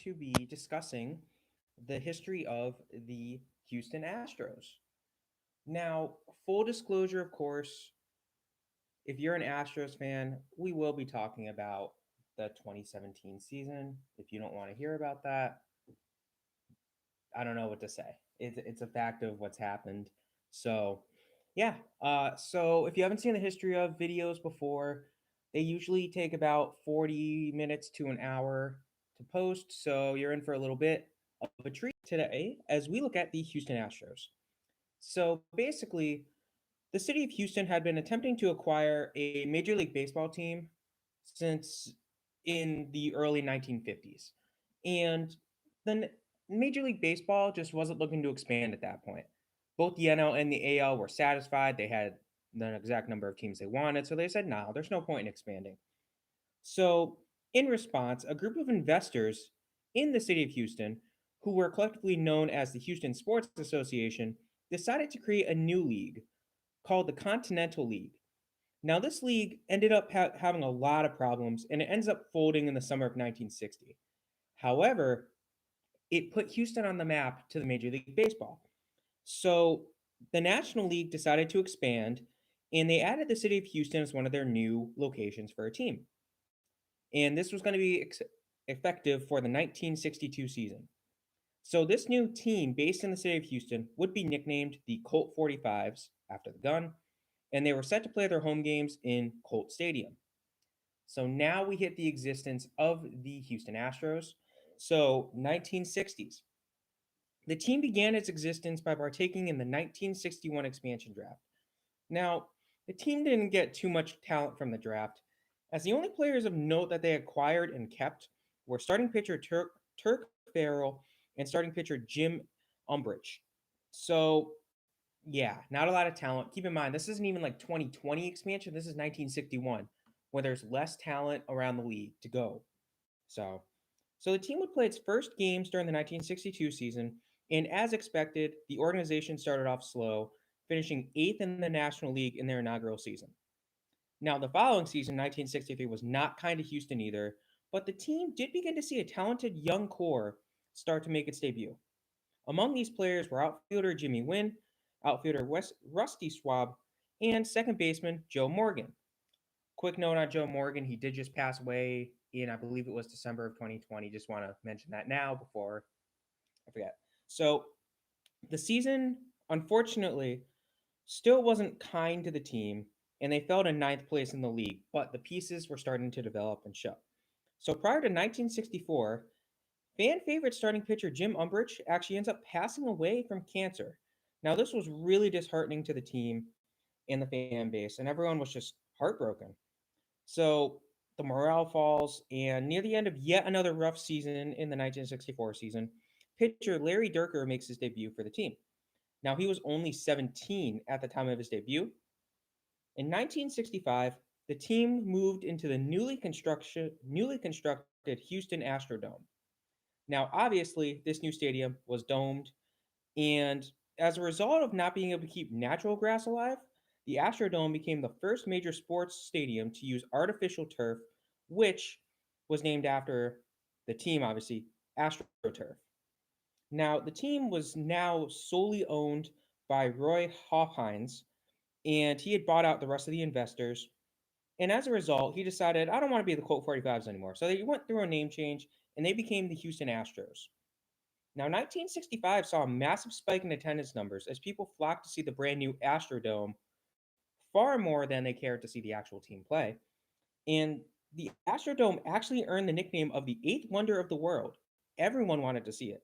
to be discussing the history of the Houston Astros. Now, full disclosure, of course, if you're an Astros fan, we will be talking about the 2017 season. If you don't want to hear about that, I don't know what to say. It's a fact of what's happened. So, yeah. So if you haven't seen the history of videos before, they usually take about 40 minutes to an hour to post. So you're in for a little bit of a treat today as we look at the Houston Astros. So basically, the city of Houston had been attempting to acquire a Major League Baseball team since in the early 1950s. And the Major League Baseball just wasn't looking to expand at that point. Both the NL and the AL were satisfied. They had the exact number of teams they wanted. So they said, no, there's no point in expanding. So, in response, a group of investors in the city of Houston, who were collectively known as the Houston Sports Association, decided to create a new league called the Continental League. Now, this league ended up having a lot of problems and it ends up folding in the summer of 1960. However, it put Houston on the map to the Major League Baseball. So the National League decided to expand and they added the city of Houston as one of their new locations for a team. And this was going to be effective for the 1962 season. So this new team based in the city of Houston would be nicknamed the Colt 45s after the gun, and they were set to play their home games in Colt Stadium. So now we hit the existence of the Houston Astros. So 1960s. The team began its existence by partaking in the 1961 expansion draft. Now, the team didn't get too much talent from the draft, as the only players of note that they acquired and kept were starting pitcher Turk Farrell and starting pitcher Jim Umbrich. So, yeah, not a lot of talent. Keep in mind, this isn't even like 2020 expansion. This is 1961, where there's less talent around the league to go. So, so the team would play its first games during the 1962 season, and as expected, the organization started off slow, finishing eighth in the National League in their inaugural season. Now, the following season, 1963, was not kind to Houston either, but the team did begin to see a talented young core start to make its debut. Among these players were outfielder Jimmy Wynn, outfielder Rusty Schwab, and second baseman Joe Morgan. Quick note on Joe Morgan, he did just pass away in, I believe it was December of 2020. Just want to mention that now before I forget. So the season, unfortunately, still wasn't kind to the team, and they fell to ninth place in the league, but the pieces were starting to develop and show. So prior to 1964, fan favorite starting pitcher Jim Umbrich actually ends up passing away from cancer. Now, this was really disheartening to the team and the fan base, and everyone was just heartbroken. So the morale falls, and near the end of yet another rough season in the 1964 season, pitcher Larry Dierker makes his debut for the team. Now, he was only 17 at the time of his debut. In 1965, the team moved into the newly constructed Houston Astrodome. Now, obviously, this new stadium was domed, and as a result of not being able to keep natural grass alive, the Astrodome became the first major sports stadium to use artificial turf, which was named after the team, obviously, AstroTurf. Now, the team was now solely owned by Roy Hofheinz, and he had bought out the rest of the investors. And as a result, he decided, I don't want to be the Colt 45s anymore. So they went through a name change, and they became the Houston Astros. Now, 1965 saw a massive spike in attendance numbers as people flocked to see the brand new Astrodome far more than they cared to see the actual team play. And the Astrodome actually earned the nickname of the eighth wonder of the world. Everyone wanted to see it.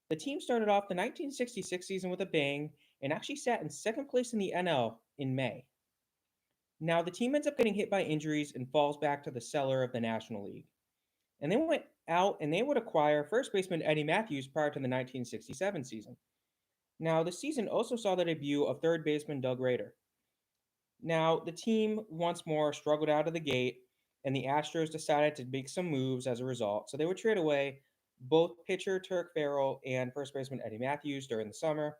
The team started off the 1966 season with a bang and actually sat in second place in the NL in May. Now, the team ends up getting hit by injuries and falls back to the cellar of the National League. And they went out and they would acquire first baseman Eddie Matthews prior to the 1967 season. Now, the season also saw the debut of third baseman Doug Rader. Now, the team once more struggled out of the gate, and the Astros decided to make some moves as a result. So they would trade away both pitcher Turk Farrell and first baseman Eddie Matthews during the summer.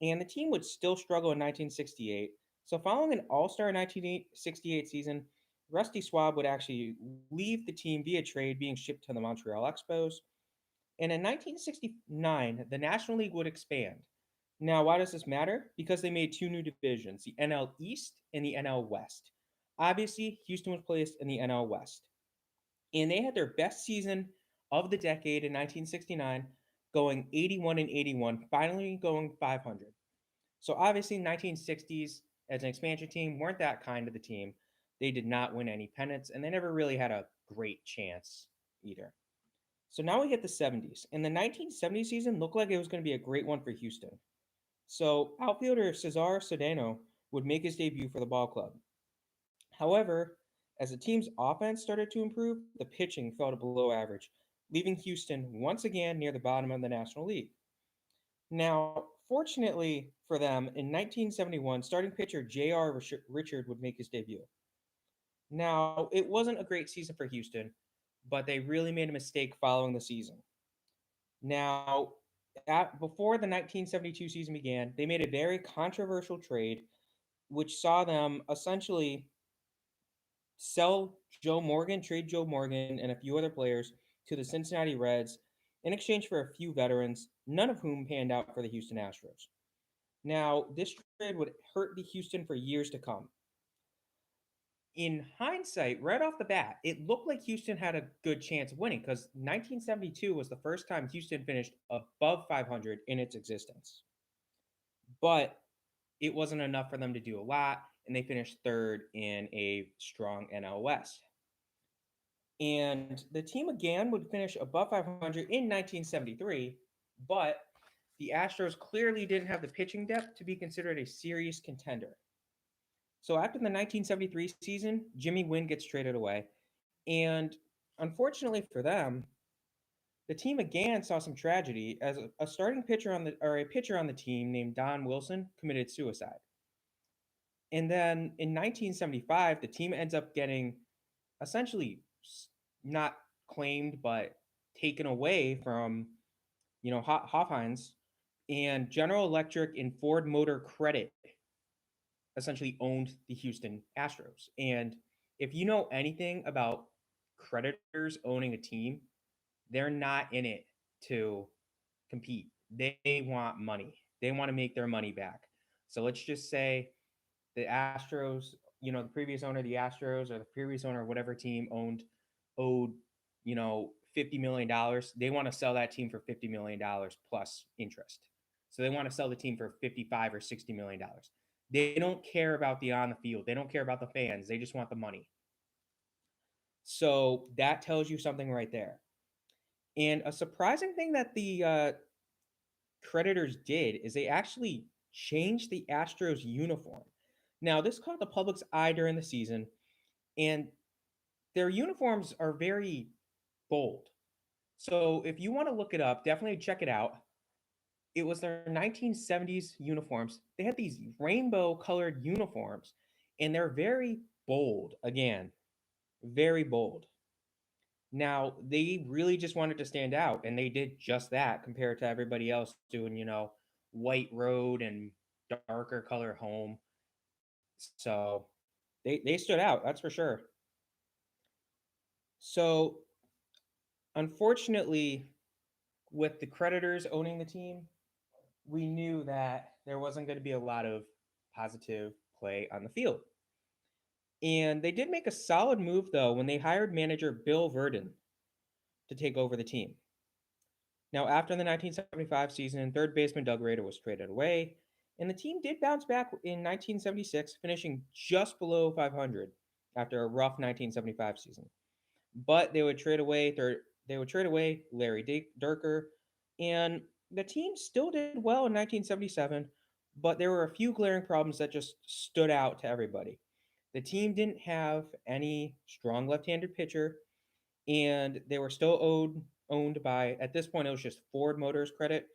And the team would still struggle in 1968. So, following an all star 1968 season, Rusty Schwab would actually leave the team via trade, being shipped to the Montreal Expos. And in 1969, the National League would expand. Now, why does this matter? Because they made two new divisions, the NL East and the NL West. Obviously, Houston was placed in the NL West. And they had their best season of the decade in 1969, going 81 and 81, finally going 500. So obviously, 1960s as an expansion team weren't that kind of the team. They did not win any pennants, and they never really had a great chance either. So now we hit the 70s. And the 1970 season looked like it was going to be a great one for Houston. So outfielder Cesar Cedeno would make his debut for the ball club. However, as the team's offense started to improve, the pitching fell to below average, leaving Houston once again near the bottom of the National League. Now, fortunately for them, in 1971, starting pitcher J.R. Richard would make his debut. Now, it wasn't a great season for Houston, but they really made a mistake following the season. Now, before the 1972 season began, they made a very controversial trade, which saw them essentially trade Joe Morgan and a few other players to the Cincinnati Reds in exchange for a few veterans, none of whom panned out for the Houston Astros. Now, this trade would hurt the Houston for years to come. In hindsight, right off the bat, it looked like Houston had a good chance of winning because 1972 was the first time Houston finished above 500 in its existence. But it wasn't enough for them to do a lot, and they finished third in a strong NL West. And the team again would finish above 500 in 1973, but the Astros clearly didn't have the pitching depth to be considered a serious contender. So after the 1973 season, Jimmy Wynn gets traded away. And unfortunately for them, the team again saw some tragedy as a starting pitcher on the or a pitcher on the team named Don Wilson committed suicide. And then in 1975, the team ends up getting essentially not claimed but taken away from Hofheinz, and General Electric and Ford Motor Credit essentially owned the Houston Astros. And if you know anything about creditors owning a team, they're not in it to compete. They want money. They want to make their money back. So let's just say the Astros, the previous owner of the Astros or the previous owner of whatever team owed, $50 million. They want to sell that team for $50 million plus interest. So they want to sell the team for 55 or $60 million. They don't care about the on the field. They don't care about the fans. They just want the money. So that tells you something right there. And a surprising thing that the creditors did is they actually changed the Astros uniform. Now, this caught the public's eye during the season, and their uniforms are very bold. So if you want to look it up, definitely check it out. It was their 1970s uniforms. They had these rainbow colored uniforms, and they're very bold. Again, very bold. Now, they really just wanted to stand out, and they did just that compared to everybody else doing, white road and darker color home. So they stood out, that's for sure. So, unfortunately, with the creditors owning the team, we knew that there wasn't going to be a lot of positive play on the field. And they did make a solid move, though, when they hired manager Bill Verdon to take over the team. Now, after the 1975 season, third baseman Doug Rader was traded away, and the team did bounce back in 1976, finishing just below 500 after a rough 1975 season. But they would trade away Larry Durker, and the team still did well in 1977, but there were a few glaring problems that just stood out to everybody. The team didn't have any strong left-handed pitcher, and they were still owned by, at this point it was just Ford Motors Credit,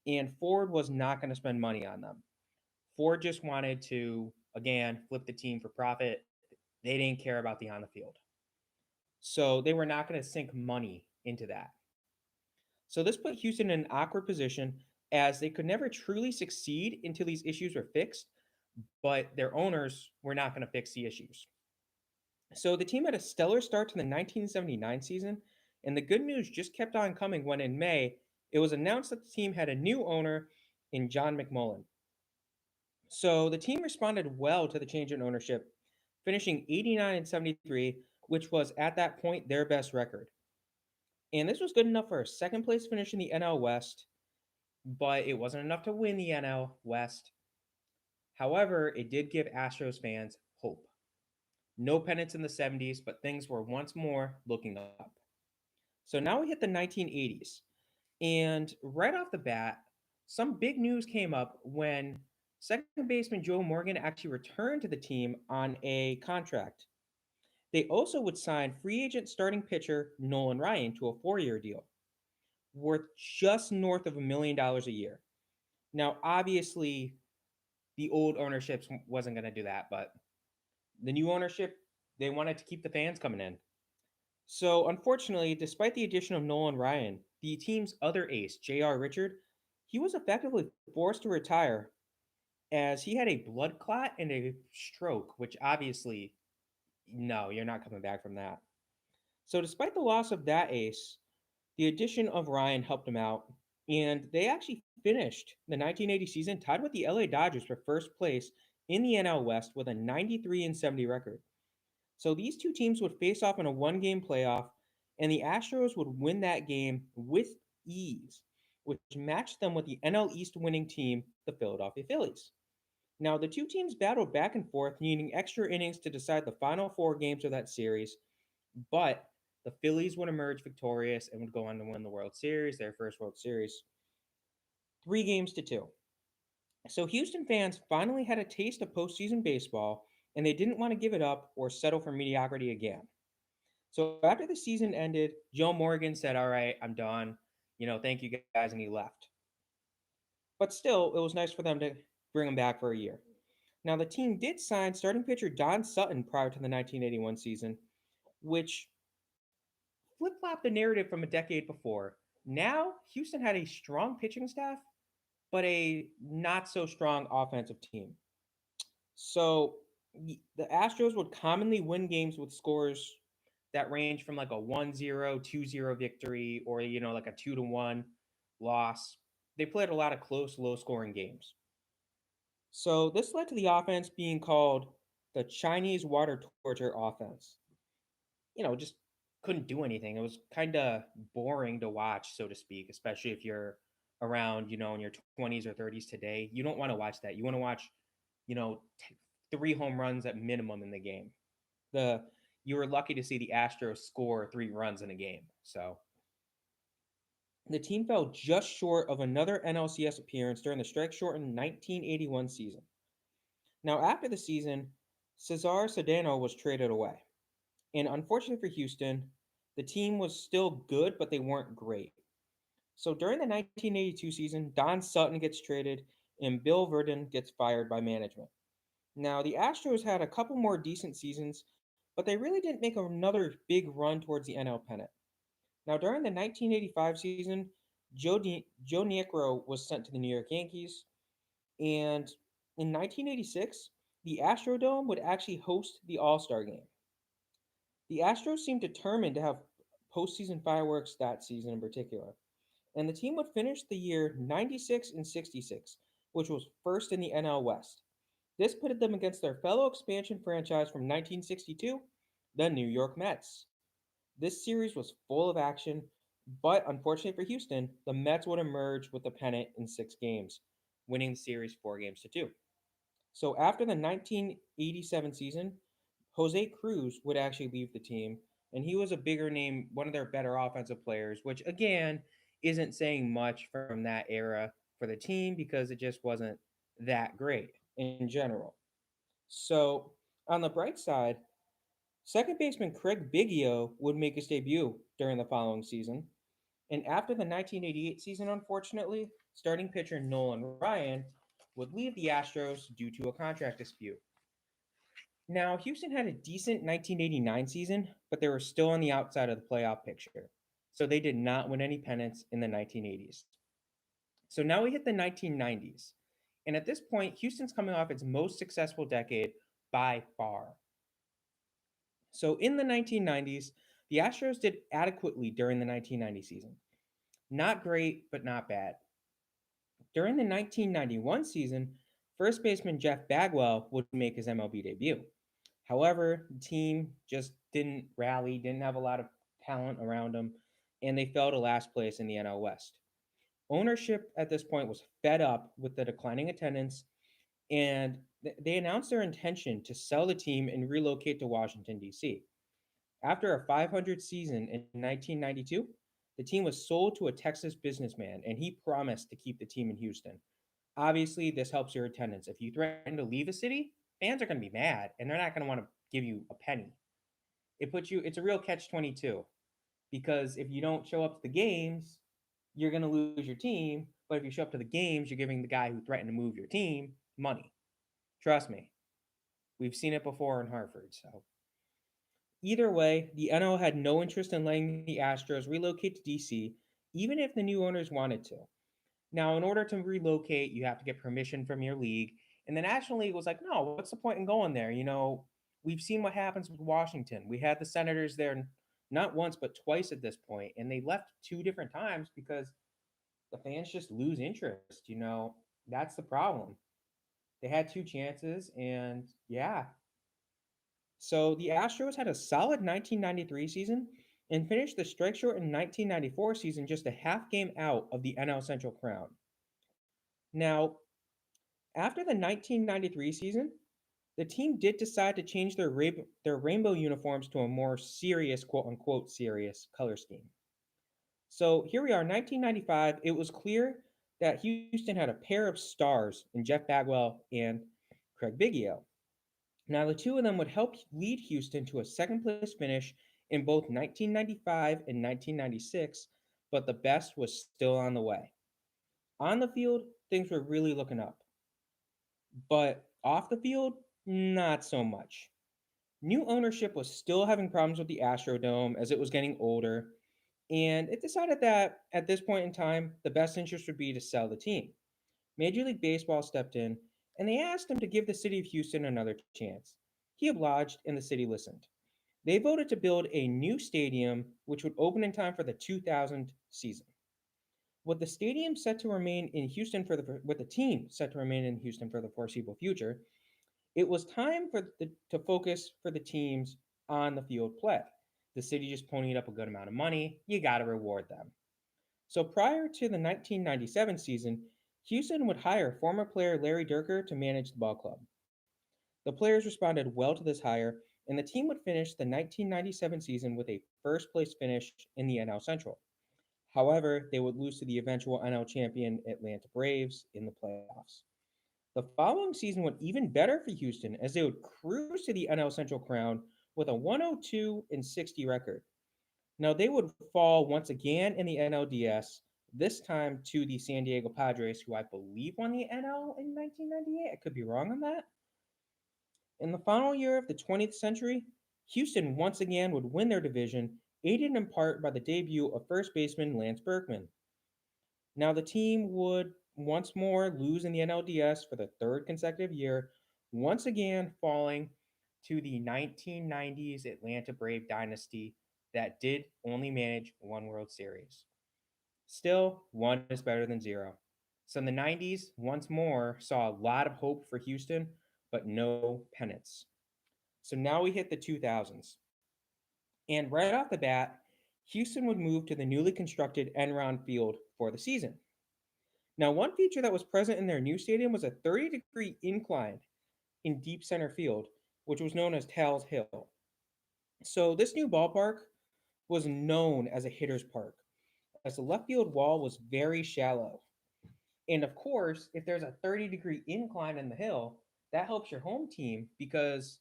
and Ford was not going to spend money on them. Ford just wanted to again flip the team for profit. They didn't care about the on the field. So they were not going to sink money into that. So this put Houston in an awkward position as they could never truly succeed until these issues were fixed, but their owners were not going to fix the issues. So the team had a stellar start to the 1979 season, And the good news just kept on coming when in May, it was announced that the team had a new owner in John McMullen. So the team responded well to the change in ownership, finishing 89 and 73, which was at that point their best record. And this was good enough for a second place finish in the NL West, but it wasn't enough to win the NL West. However, it did give Astros fans hope. No pennants in the 70s, but things were once more looking up. So now we hit the 1980s. And right off the bat, some big news came up when second baseman Joe Morgan actually returned to the team on a contract. They also would sign free agent starting pitcher Nolan Ryan to a 4-year deal worth just north of $1 million a year. Now, obviously, the old ownership wasn't going to do that, but the new ownership, they wanted to keep the fans coming in. So, unfortunately, despite the addition of Nolan Ryan, the team's other ace, J.R. Richard, he was effectively forced to retire as he had a blood clot and a stroke, which obviously, no, you're not coming back from that. So, despite the loss of that ace, the addition of Ryan helped him out, and they actually finished the 1980 season tied with the LA Dodgers for first place in the NL West with a 93 and 70 record. So these two teams would face off in a one-game playoff, and the Astros would win that game with ease, which matched them with the NL East winning team, the Philadelphia Phillies. Now, the two teams battled back and forth, needing extra innings to decide the final four games of that series, but the Phillies would emerge victorious and would go on to win the World Series, their first World Series, 3 games to 2. So Houston fans finally had a taste of postseason baseball, and they didn't want to give it up or settle for mediocrity again. So after the season ended, Joe Morgan said, "All right, I'm done. Thank you guys," and he left. But still, it was nice for them to bring him back for a year. Now, the team did sign starting pitcher Don Sutton prior to the 1981 season, which flip flopped the narrative from a decade before. Now, Houston had a strong pitching staff, but a not so strong offensive team. So the Astros would commonly win games with scores that range from like a 1-0, 2-0 victory or like a 2-1 loss. They played a lot of close, low-scoring games. So this led to the offense being called the Chinese water torture offense. Just couldn't do anything. It was kind of boring to watch, so to speak, especially if you're around, in your 20s or 30s today. You don't want to watch that. You want to watch, you know, 3 home runs at minimum in the game. The You were lucky to see the Astros score 3 runs in a game. So the team fell just short of another NLCS appearance during the strike-shortened 1981 season. Now, after the season, Cesar Cedeno was traded away. And unfortunately for Houston, the team was still good, but they weren't great. So during the 1982 season, Don Sutton gets traded and Bill Verdon gets fired by management. Now, the Astros had a couple more decent seasons, but they really didn't make another big run towards the NL pennant. Now, during the 1985 season, Joe Niekro was sent to the New York Yankees, and in 1986, the Astrodome would actually host the All-Star game. The Astros seemed determined to have postseason fireworks that season in particular, and the team would finish the year 96 and 66, which was first in the NL West. This pitted them against their fellow expansion franchise from 1962, the New York Mets. This series was full of action, but unfortunately for Houston, the Mets would emerge with the pennant in 6 games, winning the series 4 games to 2. So after the 1987 season, Jose Cruz would actually leave the team, and he was a bigger name, one of their better offensive players, which again isn't saying much from that era for the team because it just wasn't that great in general. So on the bright side, second baseman Craig Biggio would make his debut during the following season. And after the 1988 season, unfortunately, starting pitcher Nolan Ryan would leave the Astros due to a contract dispute. Now, Houston had a decent 1989 season, but they were still on the outside of the playoff picture. So they did not win any pennants in the 1980s. So now we hit the 1990s. And at this point, Houston's coming off its most successful decade by far. So in the 1990s, The Astros did adequately during the 1990 season. Not great, but not bad. During the 1991 season, first baseman Jeff Bagwell would make his MLB debut. However, the team just didn't rally, didn't have a lot of talent around them, and they fell to last place in the NL West. Ownership at this point was fed up with the declining attendance, and they announced their intention to sell the team and relocate to Washington, D.C. After a 500 season in 1992, the team was sold to a Texas businessman, and he promised to keep the team in Houston. Obviously, this helps your attendance. If you threaten to leave a city, fans are going to be mad, and they're not going to want to give you a penny. It's a real catch 22 because if you don't show up to the games, you're going to lose your team. But if you show up to the games, you're giving the guy who threatened to move your team money. Trust me, we've seen it before in Hartford. So either way, the NL had no interest in letting the Astros relocate to DC, even if the new owners wanted to. Now, in order to relocate, you have to get permission from your league. And the National League was like, no, what's the point in going there? We've seen what happens with Washington. We had the Senators there not once, but twice at this point, and they left two different times because the fans just lose interest. That's the problem. They had two chances, and yeah. So the Astros had a solid 1993 season and finished the strike shortened 1994 season just a half game out of the NL Central crown. Now, after the 1993 season, the team did decide to change their rainbow uniforms to a more serious, quote unquote, serious color scheme. So here we are, 1995. It was clear that Houston had a pair of stars in Jeff Bagwell and Craig Biggio. Now, the two of them would help lead Houston to a second place finish in both 1995 and 1996, but the best was still on the way. On the field, things were really looking up. But off the field, not so much. New ownership was still having problems with the Astrodome as it was getting older, and it decided that at this point in time, the best interest would be to sell the team. Major League Baseball stepped in and they asked him to give the city of Houston another chance. He obliged and the city listened. They voted to build a new stadium which would open in time for the 2000 season. With the stadium set to remain in Houston with the team set to remain in Houston for the foreseeable future, it was time to focus for the teams on the field play. The city just ponied up a good amount of money. You got to reward them. So prior to the 1997 season, Houston would hire former player Larry Durker to manage the ball club. The players responded well to this hire, and the team would finish the 1997 season with a first place finish in the NL Central. However, they would lose to the eventual NL champion Atlanta Braves in the playoffs. The following season went even better for Houston as they would cruise to the NL Central crown with a 102-60 record. Now they would fall once again in the NLDS, this time to the San Diego Padres, who I believe won the NL in 1998. I could be wrong on that. In the final year of the 20th century, Houston once again would win their division, aided in part by the debut of first baseman Lance Berkman. Now, the team would once more lose in the NLDS for the third consecutive year, once again falling to the 1990s Atlanta Brave dynasty that did only manage one World Series. Still, one is better than zero. So in the 90s, once more, saw a lot of hope for Houston, but no pennants. So now we hit the 2000s. And right off the bat, Houston would move to the newly constructed Enron Field for the season. Now, one feature that was present in their new stadium was a 30-degree incline in deep center field, which was known as Tal's Hill. So this new ballpark was known as a hitter's park, as the left field wall was very shallow. And of course, if there's a 30-degree incline in the hill, that helps your home team because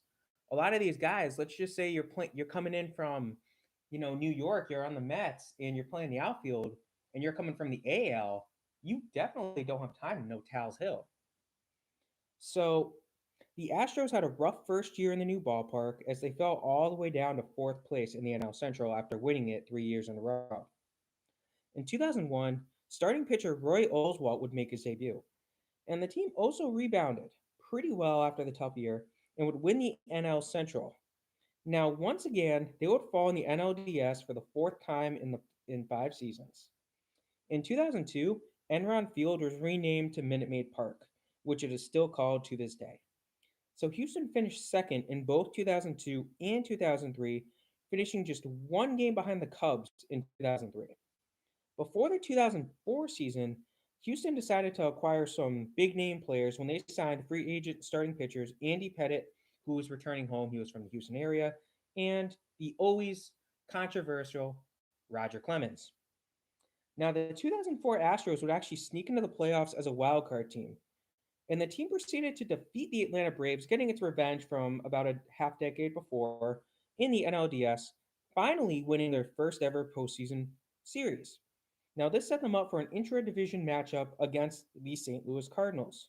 a lot of these guys, let's just say you're coming in from, New York, you're on the Mets and you're playing the outfield and you're coming from the AL, you definitely don't have time to know Tal's Hill. So the Astros had a rough first year in the new ballpark as they fell all the way down to fourth place in the NL Central after winning it 3 years in a row. In 2001, starting pitcher Roy Oswalt would make his debut, and the team also rebounded pretty well after the tough year and would win the NL Central. Now, once again, they would fall in the NLDS for the fourth time in 5 seasons. In 2002, Enron Field was renamed to Minute Maid Park, which it is still called to this day. So Houston finished second in both 2002 and 2003, finishing just one game behind the Cubs in 2003. Before the 2004 season, Houston decided to acquire some big name players when they signed free agent starting pitchers Andy Pettit, who was returning home. He was from the Houston area, and the always controversial Roger Clemens. Now, the 2004 Astros would actually sneak into the playoffs as a wild card team, and the team proceeded to defeat the Atlanta Braves, getting its revenge from about a half decade before in the NLDS, finally winning their first ever postseason series. Now, this set them up for an intra division matchup against the St. Louis Cardinals.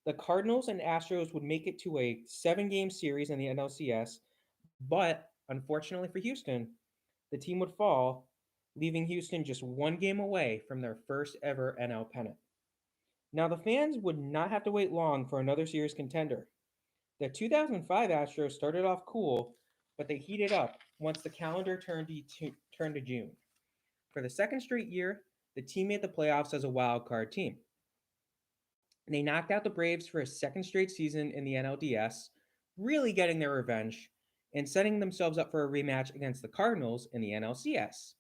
The Cardinals and Astros would make it to a 7 game series in the NLCS, but unfortunately for Houston, the team would fall, leaving Houston just 1 game away from their first ever NL pennant. Now, the fans would not have to wait long for another series contender. The 2005 Astros started off cool, but they heated up once the calendar turned to June. For the second straight year, the team made the playoffs as a wild card team. They knocked out the Braves for a second straight season in the NLDS, really getting their revenge and setting themselves up for a rematch against the Cardinals in the NLCS.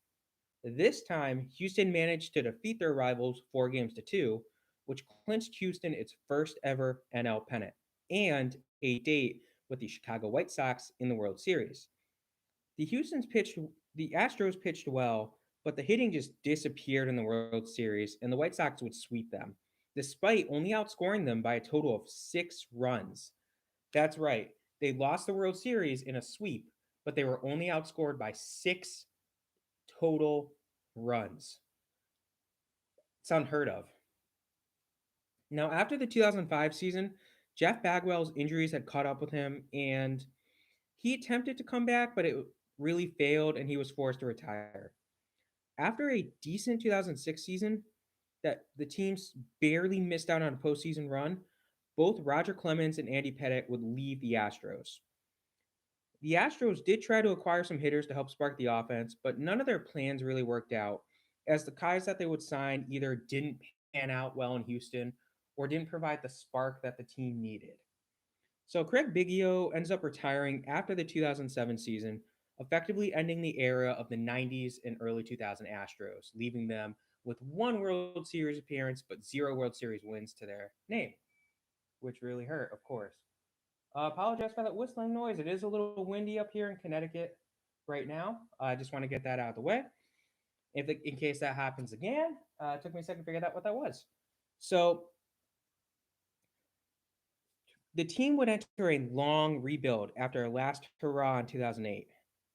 This time, Houston managed to defeat their rivals 4 games to 2, which clinched Houston its first ever NL pennant and a date with the Chicago White Sox in the World Series. The Astros pitched well, but the hitting just disappeared in the World Series, and the White Sox would sweep them, despite only outscoring them by a total of 6 runs. That's right, they lost the World Series in a sweep, but they were only outscored by 6 total runs. It's unheard of. Now, after the 2005 season, Jeff Bagwell's injuries had caught up with him, and he attempted to come back, but it really failed, and he was forced to retire. After a decent 2006 season that the teams barely missed out on a postseason run, both Roger Clemens and Andy Pettit would leave the Astros. The Astros did try to acquire some hitters to help spark the offense, but none of their plans really worked out, as the guys that they would sign either didn't pan out well in Houston or didn't provide the spark that the team needed. So Craig Biggio ends up retiring after the 2007 season, effectively ending the era of the 90s and early 2000 Astros, leaving them with one World Series appearance but 0 World Series wins to their name, which really hurt, of course. Apologize for that whistling noise. It is a little windy up here in Connecticut right now. I just want to get that out of the way. In case that happens again, it took me a second to figure out what that was. So the team would enter a long rebuild after a last hurrah in 2008,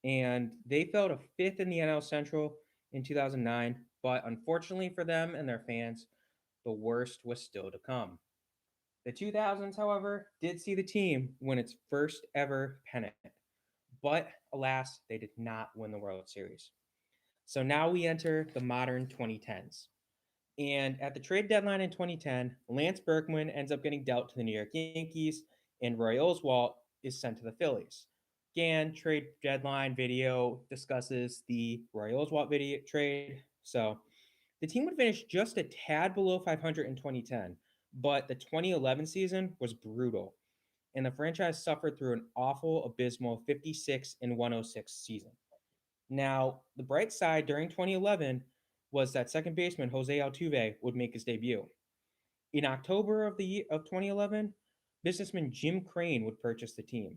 and they fell to fifth in the NL Central in 2009. But unfortunately for them and their fans, the worst was still to come. The 2000s, however, did see the team win its first ever pennant, but alas, they did not win the World Series. So now we enter the modern 2010s. And at the trade deadline in 2010, Lance Berkman ends up getting dealt to the New York Yankees, and Roy Oswalt is sent to the Phillies. Again, trade deadline video discusses the Roy Oswalt video trade. So the team would finish just a tad below 500 in 2010, but the 2011 season was brutal, and the franchise suffered through an awful, abysmal 56 and 106 season. Now, the bright side during 2011 was that second baseman Jose Altuve would make his debut. In October of 2011, businessman Jim Crane would purchase the team.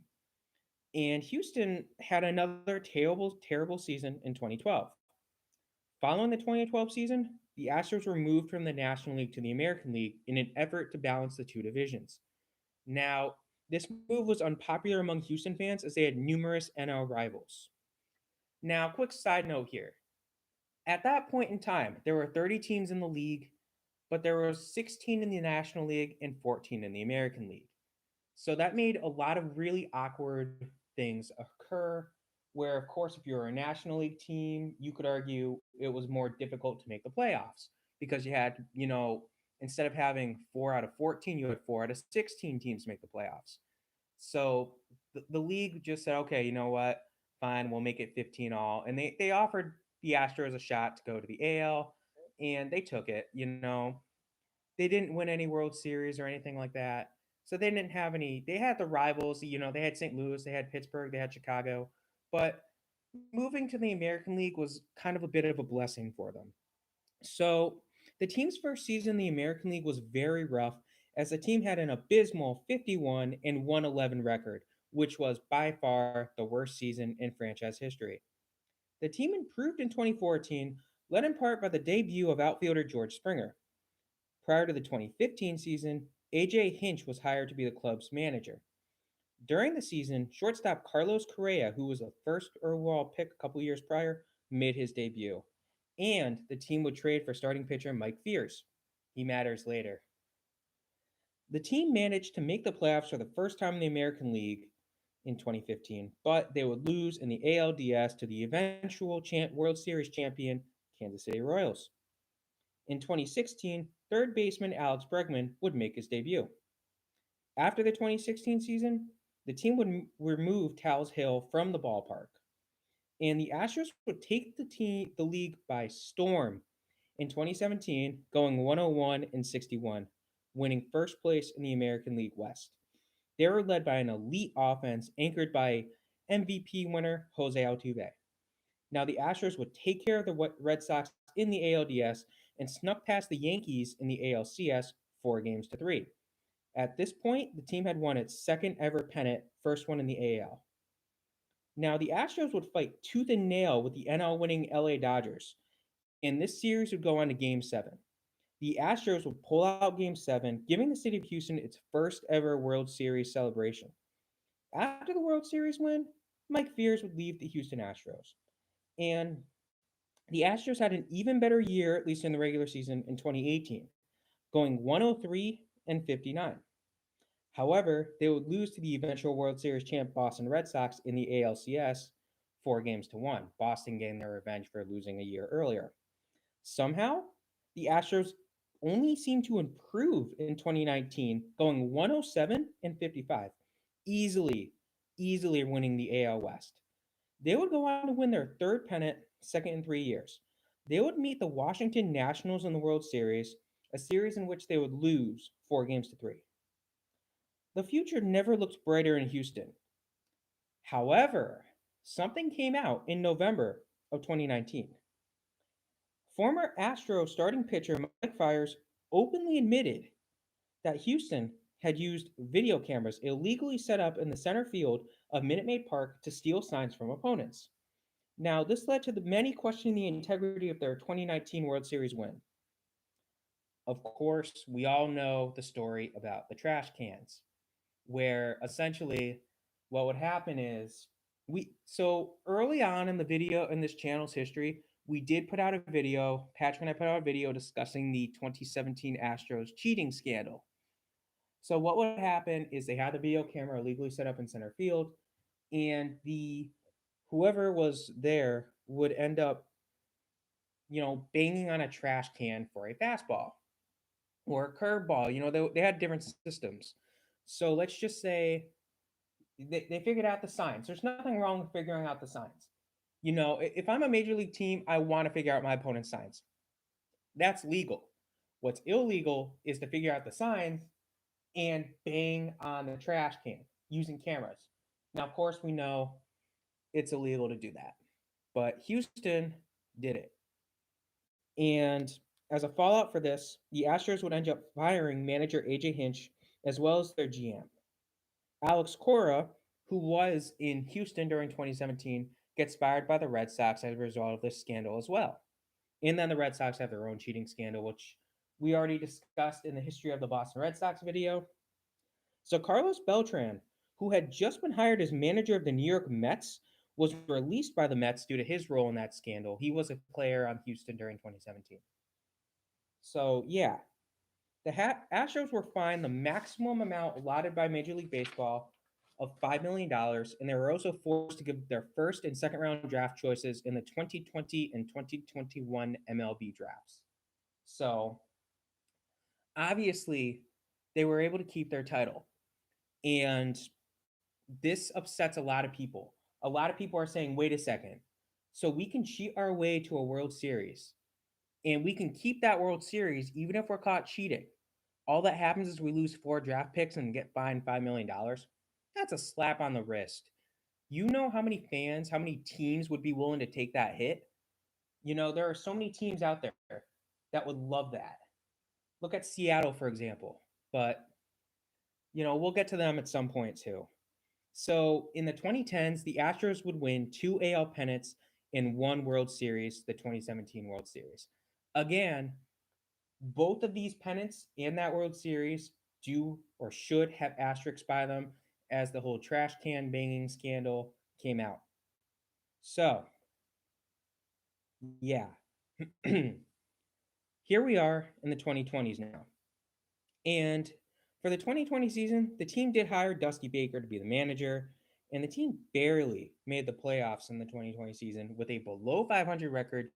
And Houston had another terrible season in 2012. Following the 2012 season, the Astros were moved from the National League to the American League in an effort to balance the two divisions. Now, this move was unpopular among Houston fans as they had numerous NL rivals. Now, quick side note here. At that point in time, there were 30 teams in the league, but there were 16 in the National League and 14 in the American League. So that made a lot of really awkward things occur. Where, of course, if you're a National League team, you could argue it was more difficult to make the playoffs because you had, instead of having 4 out of 14, you had 4 out of 16 teams make the playoffs. So the league just said, okay, you know what? Fine, we'll make it 15 all. And they offered the Astros a shot to go to the AL, and they took it. They didn't win any World Series or anything like that. So they didn't have any. They had the rivals. They had St. Louis, they had Pittsburgh, they had Chicago. But moving to the American League was kind of a bit of a blessing for them. So the team's first season in the American League was very rough, as the team had an abysmal 51 and 111 record, which was by far the worst season in franchise history. The team improved in 2014, led in part by the debut of outfielder George Springer. Prior to the 2015 season, AJ Hinch was hired to be the club's manager. During the season, shortstop Carlos Correa, who was a first overall pick a couple years prior, made his debut. And the team would trade for starting pitcher Mike Fears. He matters later. The team managed to make the playoffs for the first time in the American League in 2015, but they would lose in the ALDS to the eventual World Series champion Kansas City Royals. In 2016, third baseman Alex Bregman would make his debut. After the 2016 season, the team would remove Tal's Hill from the ballpark, and the Astros would take the league by storm in 2017, going 101 and 61, winning first place in the American League West. They were led by an elite offense anchored by MVP winner Jose Altuve. Now, the Astros would take care of the Red Sox in the ALDS and snuck past the Yankees in the ALCS 4 games to 3. At this point, the team had won its second ever pennant, first one in the AL. Now, the Astros would fight tooth and nail with the NL winning LA Dodgers, and this series would go on to Game 7. The Astros would pull out Game 7, giving the city of Houston its first ever World Series celebration. After the World Series win, Mike Fears would leave the Houston Astros. And the Astros had an even better year, at least in the regular season, in 2018, going 103 and 59. However, they would lose to the eventual World Series champ Boston Red Sox in the ALCS 4 games to 1, Boston getting their revenge for losing a year earlier. Somehow, the Astros only seemed to improve in 2019, going 107 and 55, easily, easily winning the AL West. They would go on to win their third pennant, second in 3 years. They would meet the Washington Nationals in the World Series, a series in which they would lose 4 games to 3. The future never looked brighter in Houston. However, something came out in November of 2019. Former Astro starting pitcher Mike Fiers openly admitted that Houston had used video cameras illegally set up in the center field of Minute Maid Park to steal signs from opponents. Now, this led to the many questioning the integrity of their 2019 World Series win. Of course, we all know the story about the trash cans, where essentially what would happen is so early on in the video in this channel's history, we did put out a video, Patrick and I put out a video discussing the 2017 Astros cheating scandal. So what would happen is they had the video camera illegally set up in center field, and the whoever was there would end up, banging on a trash can for a fastball or a curveball. They had different systems. So let's just say they figured out the signs. There's nothing wrong with figuring out the signs. If I'm a major league team, I want to figure out my opponent's signs. That's legal. What's illegal is to figure out the signs and bang on the trash can using cameras. Now, of course, we know it's illegal to do that, but Houston did it. And as a fallout for this, the Astros would end up firing manager AJ Hinch as well as their GM. Alex Cora, who was in Houston during 2017, gets fired by the Red Sox as a result of this scandal as well. And then the Red Sox have their own cheating scandal, which we already discussed in the history of the Boston Red Sox video. So Carlos Beltran, who had just been hired as manager of the New York Mets, was released by the Mets due to his role in that scandal. He was a player on Houston during 2017. So, yeah, the Astros were fined the maximum amount allotted by Major League Baseball of $5 million, and they were also forced to give their first and second round draft choices in the 2020 and 2021 MLB drafts. So, obviously, they were able to keep their title. And This upsets a lot of people. A lot of people are saying, wait a second. So we can cheat our way to a World Series and we can keep that World Series even if we're caught cheating. All that happens is we lose 4 draft picks and get fined $5 million. That's a slap on the wrist. You know how many fans, how many teams would be willing to take that hit? There are so many teams out there that would love that. Look at Seattle, for example. But, we'll get to them at some point too. So in the 2010s, the Astros would win 2 AL pennants and 1 World Series, the 2017 World Series. Again, both of these pennants and that World Series do or should have asterisks by them as the whole trash can banging scandal came out. So, yeah. Here we are in the 2020s now. And for the 2020 season, the team did hire Dusty Baker to be the manager, and the team barely made the playoffs in the 2020 season with a below 500 record,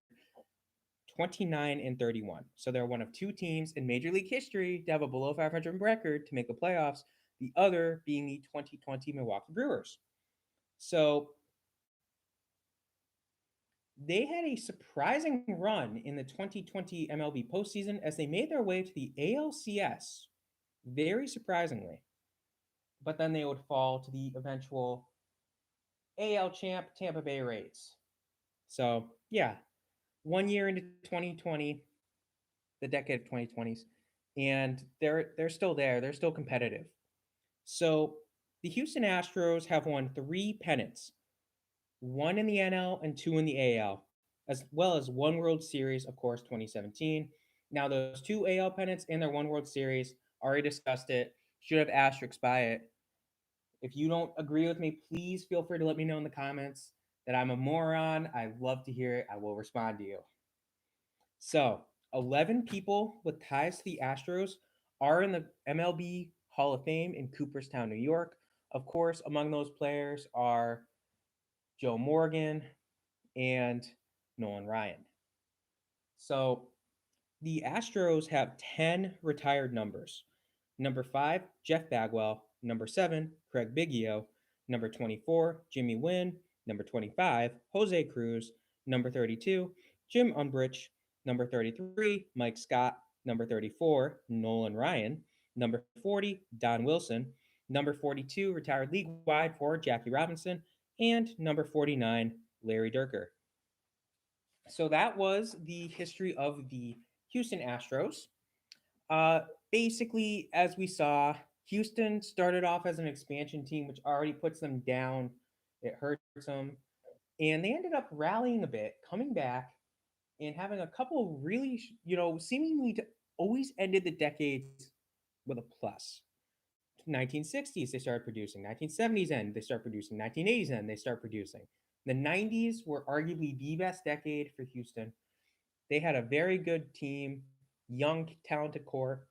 29-31. So they're one of 2 teams in Major League history to have a below 500 record to make the playoffs, the other being the 2020 Milwaukee Brewers. So they had a surprising run in the 2020 MLB postseason as they made their way to the ALCS, very surprisingly. But then they would fall to the eventual AL champ Tampa Bay Rays. So, yeah, 1 year into 2020, the decade of 2020s, and they're still there. They're still competitive. So, the Houston Astros have won 3 pennants, 1 in the NL and 2 in the AL, as well as 1 World Series, of course, 2017. Now, those 2 AL pennants and their 1 World Series, already discussed it, should have asterisks by it. If you don't agree with me, please feel free to let me know in the comments that I'm a moron. I love to hear it. I will respond to you. So, 11 people with ties to the Astros are in the MLB Hall of Fame in Cooperstown, New York. Of course, among those players are Joe Morgan and Nolan Ryan. So, the Astros have 10 retired numbers. Number 5, Jeff Bagwell. Number 7, Craig Biggio. Number 24, Jimmy Wynn. Number 25, Jose Cruz. Number 32, Jim Umbrich. Number 33, Mike Scott. Number 34, Nolan Ryan. Number 40, Don Wilson. Number 42, retired league wide for Jackie Robinson. And number 49, Larry Durker. So that was the history of the Houston Astros. Uh, Basically, as we saw, Houston started off as an expansion team, which already puts them down. It hurts them. And they ended up rallying a bit, coming back, and having a couple really, seemingly to always ended the decades with a plus. 1960s, they started producing. 1970s end, they start producing. 1980s end, they start producing. The 90s were arguably the best decade for Houston. They had a very good team, young, talented core.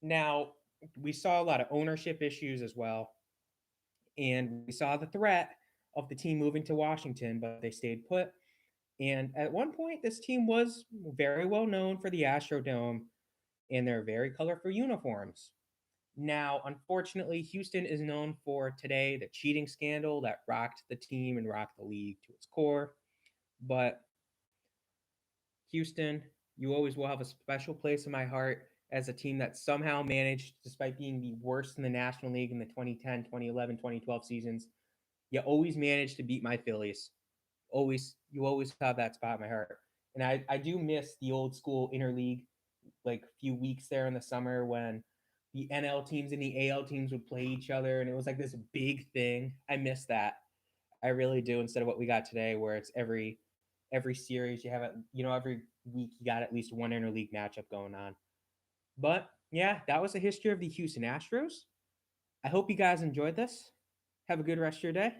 Now, we saw a lot of ownership issues as well. And we saw the threat of the team moving to Washington, but they stayed put. And at one point, this team was very well known for the Astrodome and their very colorful uniforms. Now, unfortunately, Houston is known for today the cheating scandal that rocked the team and rocked the league to its core. But Houston, you always will have a special place in my heart as a team that somehow managed, despite being the worst in the National League in the 2010, 2011, 2012 seasons, you always managed to beat my Phillies. You always have that spot in my heart. And I do miss the old school interleague, like few weeks there in the summer when the NL teams and the AL teams would play each other, and it was like this big thing. I miss that. I really do. Instead of what we got today, where it's every series you have it, every week you got at least one interleague matchup going on. But yeah, that was the history of the Houston Astros. I hope you guys enjoyed this. Have a good rest of your day.